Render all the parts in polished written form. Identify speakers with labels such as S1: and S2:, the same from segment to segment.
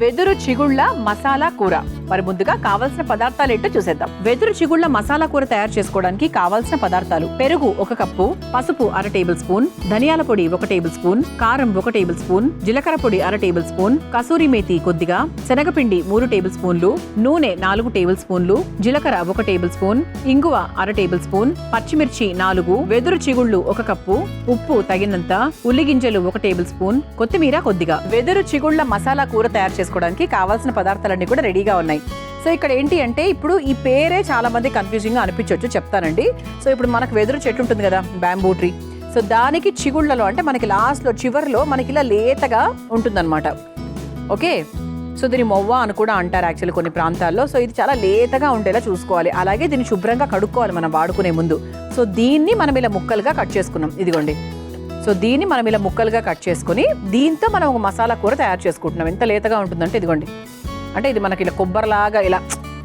S1: వెదురు చిగుళ్ళ మసాలా కూర. మరి ముందుగా కావాల్సిన పదార్థాలు ఏంటో చూసేద్దాం. వెదురు చిగుళ్ళ మసాలా కూర తయారు చేసుకోవడానికి కావాల్సిన పదార్థాలు: పెరుగు 1 కప్పు, పసుపు 1/2 టేబుల్ స్పూన్, ధనియాల పొడి 1 టేబుల్ స్పూన్, కారం 1 టేబుల్ స్పూన్, జీలకర్ర పొడి 1/2 టేబుల్ స్పూన్, కసూరి మేతి కొద్దిగా, శనగపిండి 3 టేబుల్ స్పూన్లు, నూనె 4 టేబుల్ స్పూన్లు, జీలకర్ర 1 టేబుల్ స్పూన్, ఇంగువ 1/2 టేబుల్ స్పూన్, పచ్చిమిర్చి 4, వెదురు చిగుళ్ళు 1 కప్పు, ఉప్పు తగినంత, ఉల్లిగింజలు 1 టేబుల్ స్పూన్, కొత్తిమీర కొద్దిగా. వెదురు చిగుళ్ళ మసాలా కూర తయారు చేసుకోవడానికి కావాల్సిన పదార్థాలన్నీ కూడా రెడీగా ఉన్నాయి. సో ఇక్కడ ఏంటి అంటే, ఇప్పుడు ఈ పేరే చాలా మంది కన్ఫ్యూజింగ్ గా అనిపించవచ్చు, చెప్తానండి. సో ఇప్పుడు మనకు వెదురు చెట్టు ఉంటుంది కదా, బ్యాంబూ ట్రీ. సో దానికి చిగుళ్ళలో అంటే మనకి లాస్ట్ లో చివర్లో మనకి ఇలా లేతగా ఉంటుందన్నమాట. ఓకే, సో దీన్ని మొవ్వ అని కూడా అంటారు యాక్చువల్లీ కొన్ని ప్రాంతాల్లో. సో ఇది చాలా లేతగా ఉండేలా చూసుకోవాలి. అలాగే దీన్ని శుభ్రంగా కడుక్కోవాలి మనం వాడుకునే ముందు. సో దీన్ని మనం ఇలా ముక్కలుగా కట్ చేసుకున్నాం, ఇదిగోండి. సో దీన్ని మనం ఇలా ముక్కలుగా కట్ చేసుకుని దీంతో మనం ఒక మసాలా కూర తయారు చేసుకుంటున్నాం. ఎంత లేతగా ఉంటుందంటే ఇదిగోండి, అంటే ఇది మనకి ఇలా కొబ్బరిలాగా ఇలా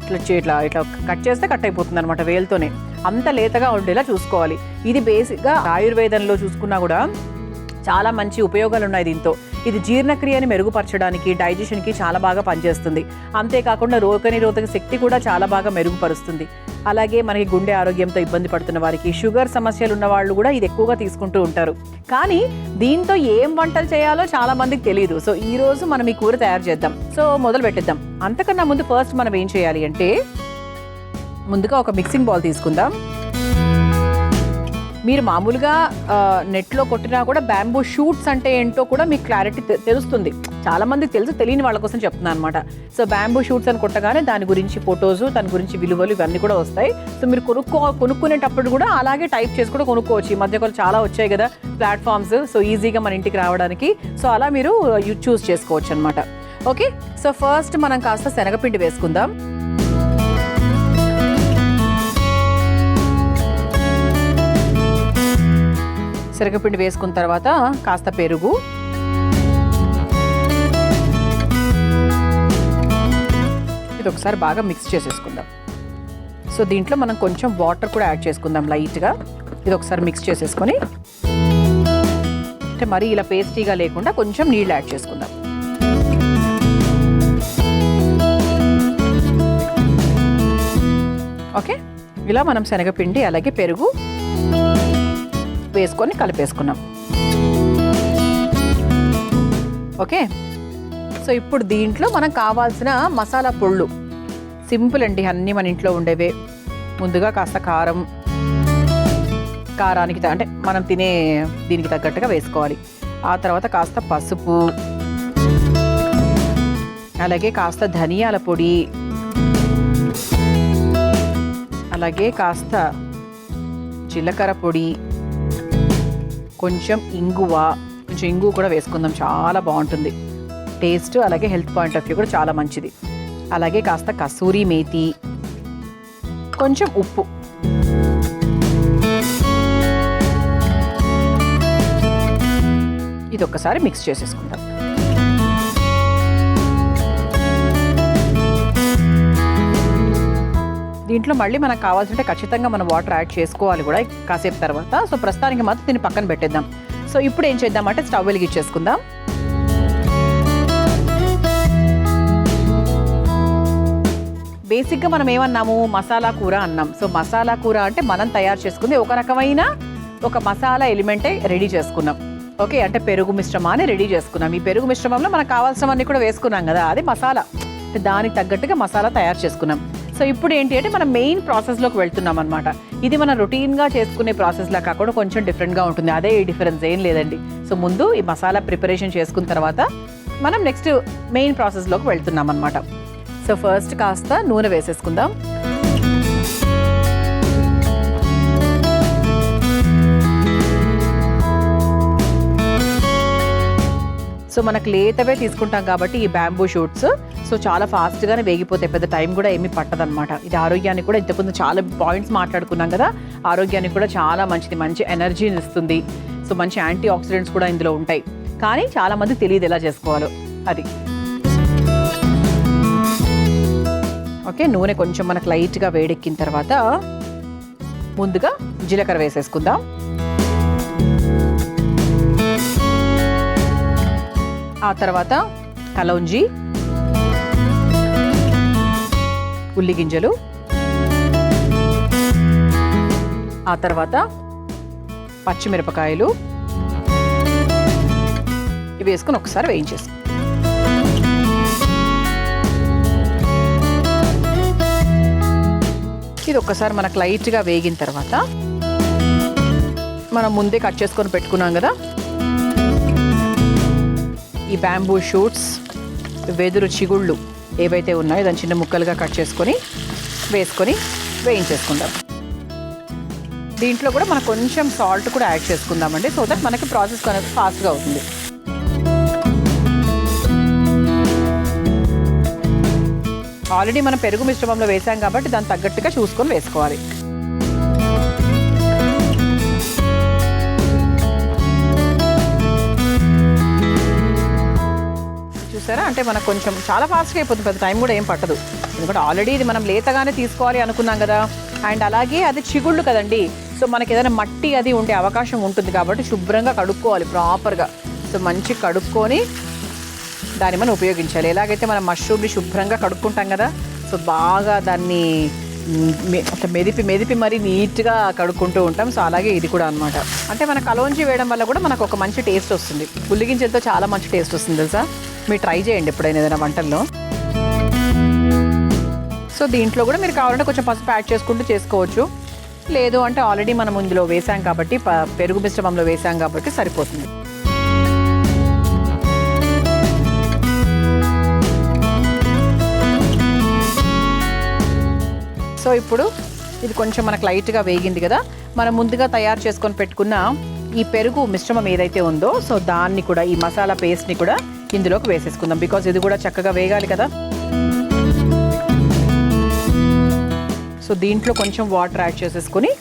S1: ఇట్లా ఇట్లా కట్ చేస్తే కట్ అయిపోతుంది అనమాట వేలుతోనే. అంత లేతగా ఉండేలా చూసుకోవాలి. ఇది బేసిక్గా ఆయుర్వేదంలో చూసుకున్నా కూడా చాలా మంచి ఉపయోగాలు ఉన్నాయి దీంతో. ఇది జీర్ణక్రియని మెరుగుపరచడానికి, డైజెషన్కి చాలా బాగా పనిచేస్తుంది. అంతేకాకుండా రోగనిరోధక శక్తి కూడా చాలా బాగా మెరుగుపరుస్తుంది. అలాగే మనకి గుండె ఆరోగ్యంతో ఇబ్బంది పడుతున్న వారికి, షుగర్ సమస్యలు ఉన్న వాళ్ళు కూడా ఇది ఎక్కువగా తీసుకుంటూ ఉంటారు. కానీ దీంతో ఏం వంటలు చేయాలో చాలా మందికి తెలియదు. సో ఈ రోజు మనం ఈ కూర తయారు చేద్దాం. సో మొదలు పెట్టేద్దాం. అంతకన్నా ముందు ఫస్ట్ మనం ఏం చేయాలి అంటే, ముందుగా ఒక మిక్సింగ్ బౌల్ తీసుకుందాం. మీరు మామూలుగా నెట్లో కొట్టినా కూడా బ్యాంబూ షూట్స్ అంటే ఏంటో కూడా మీకు క్లారిటీ తెలుస్తుంది. చాలా మందికి తెలుసు, తెలియని వాళ్ళ కోసం చెప్తున్నాను అనమాట. సో బ్యాంబూ షూట్స్ అని కొట్టగానే దాని గురించి ఫొటోస్, దాని గురించి విలువలు ఇవన్నీ కూడా వస్తాయి. సో మీరు కొనుక్కునేటప్పుడు కూడా అలాగే టైప్ చేసి కూడా కొనుక్కోవచ్చు. ఈ మధ్య కూడా చాలా వచ్చాయి కదా ప్లాట్ఫామ్స్, సో ఈజీగా మన ఇంటికి రావడానికి. సో అలా మీరు చూస్ చేసుకోవచ్చు అనమాట. ఓకే, సో ఫస్ట్ మనం కాస్త శనగపిండి వేసుకుందాం. శనగపిండి వేసుకున్న తర్వాత కాస్త పెరుగు, ఇది ఒకసారి బాగా మిక్స్ చేసేసుకుందాం. సో దీంట్లో మనం కొంచెం వాటర్ కూడా యాడ్ చేసుకుందాం లైట్గా. ఇది ఒకసారి మిక్స్ చేసేసుకొని, అంటే మరీ ఇలా పేస్టీగా లేకుండా కొంచెం నీళ్ళు యాడ్ చేసుకుందాం. ఓకే, ఇలా మనం శనగపిండి అలాగే పెరుగు వేసుకొని కలిపేసుకున్నాం. ఓకే, సో ఇప్పుడు దీంట్లో మనం కావాల్సిన మసాలా పొళ్ళు సింపుల్ అండి, అన్నీ మన ఇంట్లో ఉండేవే. ముందుగా కాస్త కారం, కారానికి అంటే మనం తినే దీనికి తగ్గట్టుగా వేసుకోవాలి. ఆ తర్వాత కాస్త పసుపు, అలాగే కాస్త ధనియాల పొడి, అలాగే కాస్త జీలకర్ర పొడి, కొంచెం ఇంగువ కూడా వేసుకుందాం. చాలా బాగుంటుంది టేస్ట్, అలాగే హెల్త్ పాయింట్ ఆఫ్ వ్యూ కూడా చాలా మంచిది. అలాగే కాస్త కసూరి మేతి, కొంచెం ఉప్పు. ఇది ఒక్కసారి మిక్స్ చేసేసుకుందాం. దీంట్లో మళ్ళీ మనకు కావాల్సింటే ఖచ్చితంగా మనం వాటర్ యాడ్ చేసుకోవాలి కూడా కాసేపు తర్వాత. సో ప్రస్తుతానికి మాత్రం దీన్ని పక్కన పెట్టేద్దాం. సో ఇప్పుడు ఏం చేద్దామంటే స్టవ్ వెలిగించేసుకుందాం. బేసిక్గా మనం ఏమన్నాము, మసాలా కూర అన్నాం. సో మసాలా కూర అంటే మనం తయారు చేసుకుంది ఒక రకమైన ఒక మసాలా ఎలిమెంటే రెడీ చేసుకున్నాం. ఓకే, అంటే పెరుగు మిశ్రమాన్ని రెడీ చేసుకున్నాం. ఈ పెరుగు మిశ్రమంలో మనకు కావాల్సినవన్నీ కూడా వేసుకున్నాం కదా, అది మసాలా. దానికి తగ్గట్టుగా మసాలా తయారు చేసుకున్నాం. సో ఇప్పుడు ఏంటి అంటే మనం మెయిన్ ప్రాసెస్లోకి వెళ్తున్నాం అనమాట. ఇది మనం రొటీన్గా చేసుకునే ప్రాసెస్లా కాకుండా కొంచెం డిఫరెంట్గా ఉంటుంది. అదే ఈ డిఫరెన్స్, ఏం లేదండి. సో ముందు ఈ మసాలా ప్రిపరేషన్ చేసుకున్న తర్వాత మనం నెక్స్ట్ మెయిన్ ప్రాసెస్లోకి వెళ్తున్నాం అనమాట. సో ఫస్ట్ కాస్త నూనె వేసేసుకుందాం. సో మనకు లేతవే తీసుకుంటాం కాబట్టి ఈ బ్యాంబూ షూట్స్ సో చాలా ఫాస్ట్గానే వేగిపోతాయి, పెద్ద టైం కూడా ఏమీ పట్టదనమాట. ఇది ఆరోగ్యానికి కూడా, ఇంతకుముందు చాలా పాయింట్స్ మాట్లాడుకున్నాం కదా, ఆరోగ్యానికి కూడా చాలా మంచిది, మంచి ఎనర్జీని ఇస్తుంది. సో మంచి యాంటీ ఆక్సిడెంట్స్ కూడా ఇందులో ఉంటాయి. కానీ చాలామంది తెలియదు ఎలా చేసుకోవాలో అది. ఓకే, నూనె కొంచెం మనకు లైట్గా వేడెక్కిన తర్వాత ముందుగా జీలకర్ర వేసేసుకుందాం. ఆ తర్వాత కలౌంజి, ఉల్లి గింజలు, ఆ తర్వాత పచ్చిమిరపకాయలు ఇవి వేసుకొని ఒకసారి వేయించేసి ఇది ఒక్కసారి మనకు లైట్గా వేగిన తర్వాత మనం ముందే కట్ చేసుకొని పెట్టుకున్నాం కదా ఈ బ్యాంబూ షూట్స్, వెదురు చిగుళ్ళు ఏవైతే ఉన్నాయో దాన్ని చిన్న ముక్కలుగా కట్ చేసుకొని వేసుకొని వేయించేసుకుందాం. దీంట్లో కూడా మనం కొంచెం సాల్ట్ కూడా యాడ్ చేసుకుందామండి, సో దట్ మనకి ప్రాసెస్ ఫాస్ట్గా అవుతుంది. ఆల్రెడీ మనం పెరుగు మిశ్రమంలో వేసాం కాబట్టి దాన్ని తగ్గట్టుగా చూసుకొని వేసుకోవాలి. చూసారా, అంటే మనకు కొంచెం చాలా ఫాస్ట్గా అయిపోతుంది, పెద్ద టైం కూడా ఏం పట్టదు. ఎందుకంటే ఆల్రెడీ ఇది మనం లేతగానే తీసుకోవాలి అనుకున్నాం కదా. అండ్ అలాగే అది చిగుళ్ళు కదండి, సో మనకి ఏదైనా మట్టి అది ఉండే అవకాశం ఉంటుంది కాబట్టి శుభ్రంగా కడుక్కోవాలి ప్రాపర్గా. సో మంచి కడుక్కొని దాన్ని మనం ఉపయోగించాలి. ఎలాగైతే మనం మష్రూమ్ని శుభ్రంగా కడుక్కుంటాం కదా, సో బాగా దాన్ని మెదిపి మరీ నీట్గా కడుక్కుంటూ ఉంటాం. సో అలాగే ఇది కూడా అనమాట. అంటే మన కలోంజి వేయడం వల్ల కూడా మనకు ఒక మంచి టేస్ట్ వస్తుంది. ఉల్లిగింజలతో చాలా మంచి టేస్ట్ వస్తుంది తెలుసా. మీరు ట్రై చేయండి ఎప్పుడైనా ఏదైనా వంటల్లో. సో దీంట్లో కూడా మీరు కావాలంటే కొంచెం పసుపు యాడ్ చేసుకుంటూ చేసుకోవచ్చు, లేదు అంటే ఆల్రెడీ మనం ఇందులో వేసాం కాబట్టి పెరుగు మిశ్రమంలో వేసాం కాబట్టి సరిపోతుంది. సో ఇప్పుడు ఇది కొంచెం మనకు లైట్గా వేగింది కదా, మనం ముందుగా తయారు చేసుకొని పెట్టుకున్న ఈ పెరుగు మిశ్రమం ఏదైతే ఉందో సో దాన్ని కూడా ఈ మసాలా పేస్ట్ని కూడా ఇందులోకి వేసేసుకుందాం. బికాజ్ ఇది కూడా చక్కగా వేగాలి కదా. సో దీంట్లో కొంచెం వాటర్ యాడ్ చేసేసుకొని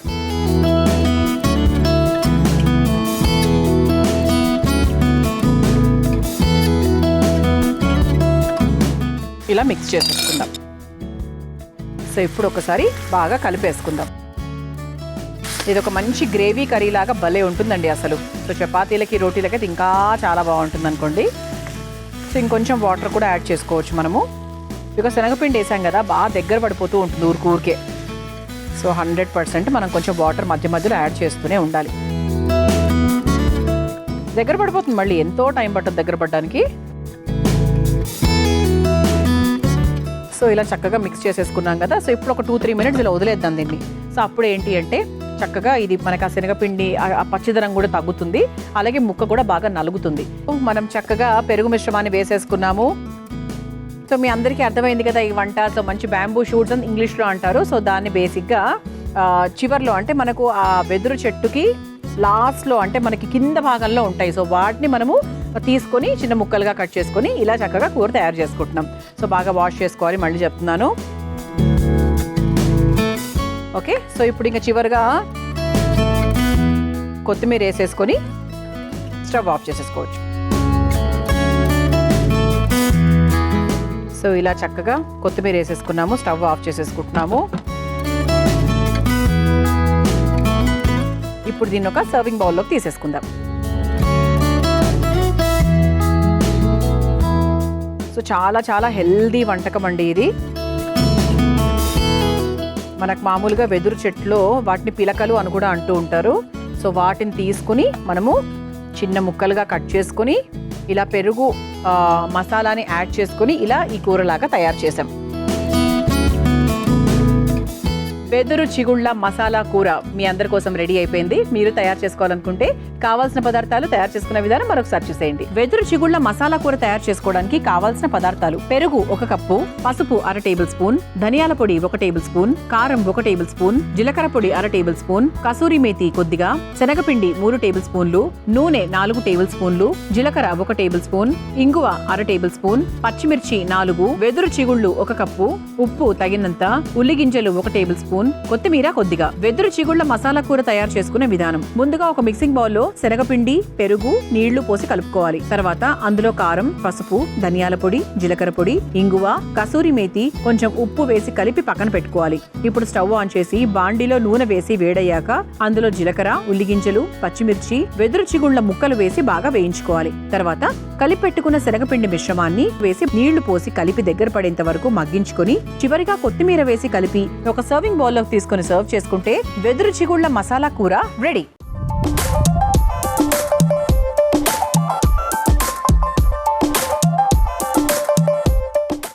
S1: ఇలా మిక్స్ చేసేసుకుందాం. సో ఇప్పుడు ఒకసారి బాగా కలిపేసుకుందాం. ఇది ఒక మంచి గ్రేవీ కర్రీ లాగా భలే ఉంటుందండి అసలు. సో చపాతీలకి రోటీలకి అయితే ఇంకా చాలా బాగుంటుంది అనుకోండి. సో ఇంకొంచెం వాటర్ కూడా యాడ్ చేసుకోవచ్చు మనము, బికాజ్ శనగపిండి వేసాం కదా, బాగా దగ్గర పడిపోతూ ఉంటుంది ఊరికే. సో 100% మనం కొంచెం వాటర్ మధ్య మధ్యలో యాడ్ చేస్తూనే ఉండాలి. దగ్గర పడిపోతుంది, మళ్ళీ ఎంతో టైం పడుతుంది దగ్గర పడడానికి. సో ఇలా చక్కగా మిక్స్ చేసేసుకున్నాం కదా. సో ఇప్పుడు ఒక 2-3 మినిట్స్ ఇలా వదిలేద్దాం దీన్ని. సో అప్పుడు ఏంటి అంటే చక్కగా ఇది మనకు ఆ శనగపిండి ఆ పచ్చిదనం కూడా తగ్గుతుంది, అలాగే ముక్క కూడా బాగా నలుగుతుంది. మనం చక్కగా పెరుగు మిశ్రమాన్ని వేసేసుకున్నాము. సో మీ అందరికీ అర్థమైంది కదా ఈ వంట. సో మంచి బ్యాంబూ షూట్స్ అని ఇంగ్లీష్లో అంటారు. సో దాన్ని బేసిక్గా చివర్లో అంటే మనకు ఆ వెదురు చెట్టుకి లాస్ట్లో అంటే మనకి కింద భాగంలో ఉంటాయి. సో వాటిని మనము తీసుకొని చిన్న ముక్కలుగా కట్ చేసుకొని ఇలా చక్కగా కూర తయారు చేసుకుంటున్నాం. సో బాగా వాష్ చేసుకోవాలి, మళ్ళీ చెప్తున్నాను. ఓకే, సో ఇప్పుడు ఇంకా చివరిగా కొత్తిమీర వేసేసుకొని స్టవ్ ఆఫ్ చేసేసుకోవచ్చు. సో ఇలా చక్కగా కొత్తిమీర వేసేసుకున్నాము, స్టవ్ ఆఫ్ చేసేసుకుంటున్నాము. ఇప్పుడు దీన్ని ఒక సర్వింగ్ బౌల్లోకి తీసేసుకుందాం. సో చాలా చాలా హెల్దీ వంటకం అండి ఇది. మనకు మామూలుగా వెదురు చెట్లో వాటిని పిలకలు అని కూడా అంటూ ఉంటారు. సో వాటిని తీసుకుని మనము చిన్న ముక్కలుగా కట్ చేసుకొని ఇలా పెరుగు మసాలాని యాడ్ చేసుకొని ఇలా ఈ కూరలాగా తయారు చేసాం. వెదురు చిగుళ్ళ మసాలా కూర మీ అందరి కోసం రెడీ అయిపోయింది. మీరు తయారు చేసుకోవాలనుకుంటే కావాల్సిన పదార్థాలు తయారు చేసుకునే విధానం మరొకసారి చూసేయండి. వెదురు చిగుళ్ళ మసాలా కూర తయారు చేసుకోవడానికి కావాల్సిన పదార్థాలు: పెరుగు 1 కప్పు, పసుపు 1/2 టేబుల్ స్పూన్, ధనియాల పొడి 1 టేబుల్ స్పూన్, కారం 1 టేబుల్ స్పూన్, జీలకర్ర పొడి 1/2 టేబుల్ స్పూన్, కసూరి మేతి కొద్దిగా, శనగపిండి 3 టేబుల్ స్పూన్లు, నూనె 4 టేబుల్ స్పూన్లు, జీలకర్ర 1 టేబుల్ స్పూన్, ఇంగువ 1/2 టేబుల్ స్పూన్, పచ్చిమిర్చి 4, వెదురు చిగుళ్ళు 1 కప్పు, ఉప్పు తగినంత, ఉల్లిగింజలు 1 టేబుల్ స్పూన్, స్పూన్, కొత్తిమీర కొద్దిగా. వెదురు చిగుళ్ల మసాలా కూర తయారు చేసుకునే విధానం. ముందుగా ఒక మిక్సింగ్ బౌల్ లో శనగపిండి, పెరుగు, నీళ్లు పోసి కలుపుకోవాలి. తర్వాత అందులో కారం, పసుపు, ధనియాల పొడి, జీలకర్ర పొడి, ఇంగువ, కసూరి మేతి, కొంచెం ఉప్పు వేసి కలిపి పక్కన పెట్టుకోవాలి. ఇప్పుడు స్టవ్ ఆన్ చేసి బాండిలో నూనె వేసి వేడయ్యాక అందులో జీలకర్ర, ఉల్లిగింజలు, పచ్చిమిర్చి, వెదురు చిగుళ్ల ముక్కలు వేసి బాగా వేయించుకోవాలి. తర్వాత కలిపెట్టుకున్న శనగపిండి మిశ్రమాన్ని వేసి నీళ్లు పోసి కలిపి దగ్గర పడేంత వరకు మగ్గించుకొని చివరిగా కొత్తిమీర వేసి కలిపి ఒక సర్వింగ్ బౌల్ లోకి తీసుకుని సర్వ్ చేసుకుంటే వెదురు చిగుళ్ల మసాలా కూర రెడీ.